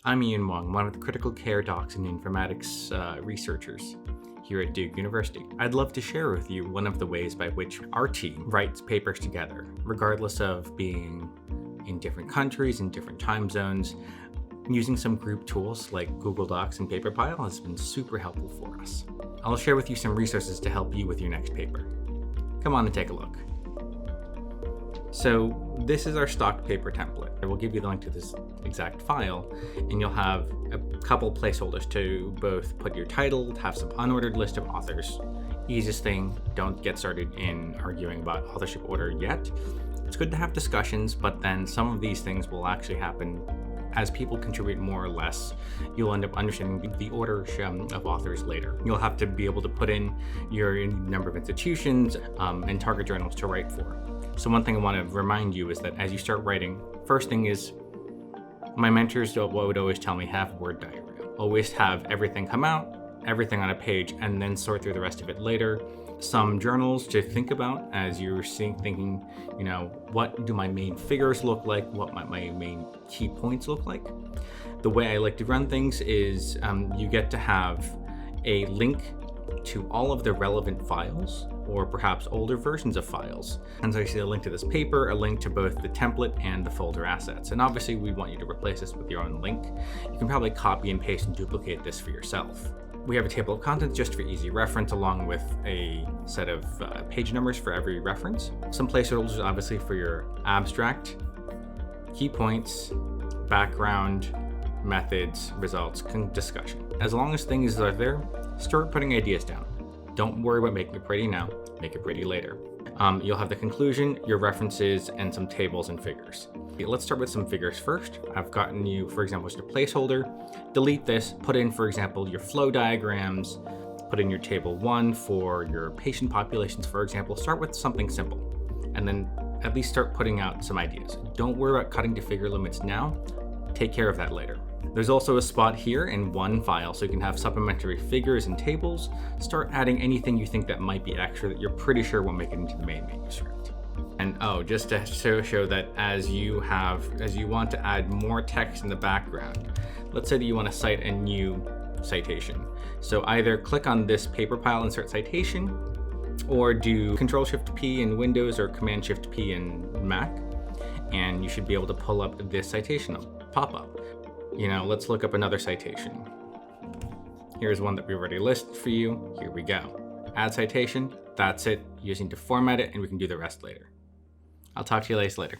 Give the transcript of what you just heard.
I'm Ian Wong, one of the critical care docs and informatics researchers here at Duke University. I'd love to share with you one of the ways by which our team writes papers together, regardless of being in different countries, in different time zones. Using some group tools like Google Docs and Paperpile has been super helpful for us. I'll share with you some resources to help you with your next paper. Come on and take a look. So this is our stock paper template. I will give you the link to this exact file, and you'll have a couple placeholders to both put your title, have some unordered list of authors. Easiest thing, don't get started in arguing about authorship order yet. It's good to have discussions, but then some of these things will actually happen as people contribute more or less. You'll end up understanding the order of authors later. You'll have to be able to put in your number of institutions and target journals to write for. So one thing I want to remind you is that as you start writing, first thing is, my mentors would always tell me, have a word diagram. Always have everything come out, everything on a page, and then sort through the rest of it later. Some journals to think about as you're thinking, what do my main figures look like? What might my main key points look like? The way I like to run things is you get to have a link to all of the relevant files, or perhaps older versions of files. And so you see a link to this paper, a link to both the template and the folder assets. And obviously we want you to replace this with your own link. You can probably copy and paste and duplicate this for yourself. We have a table of contents just for easy reference, along with a set of page numbers for every reference. Some placeholders obviously for your abstract, key points, background, methods, results, discussion. As long as things are there, start putting ideas down. Don't worry about making it pretty now, make it pretty later. You'll have the conclusion, your references, and some tables and figures. Let's start with some figures first. I've gotten you, for example, just a placeholder. Delete this, put in, for example, your flow diagrams, put in your table 1 for your patient populations, for example. Start with something simple, and then at least start putting out some ideas. Don't worry about cutting to figure limits now. Take care of that later. There's also a spot here in one file, so you can have supplementary figures and tables. Start adding anything you think that might be extra that you're pretty sure won't make it into the main manuscript. And just to show that as you want to add more text in the background, let's say that you want to cite a new citation. So either click on this Paperpile Insert Citation, or do Control-Shift-P in Windows or Command-Shift-P in Mac, and you should be able to pull up this citation pop-up. Let's look up another citation. Here's one that we already listed for you. Here we go. Add citation. That's it. You just need to format it, and we can do the rest later. I'll talk to you guys later.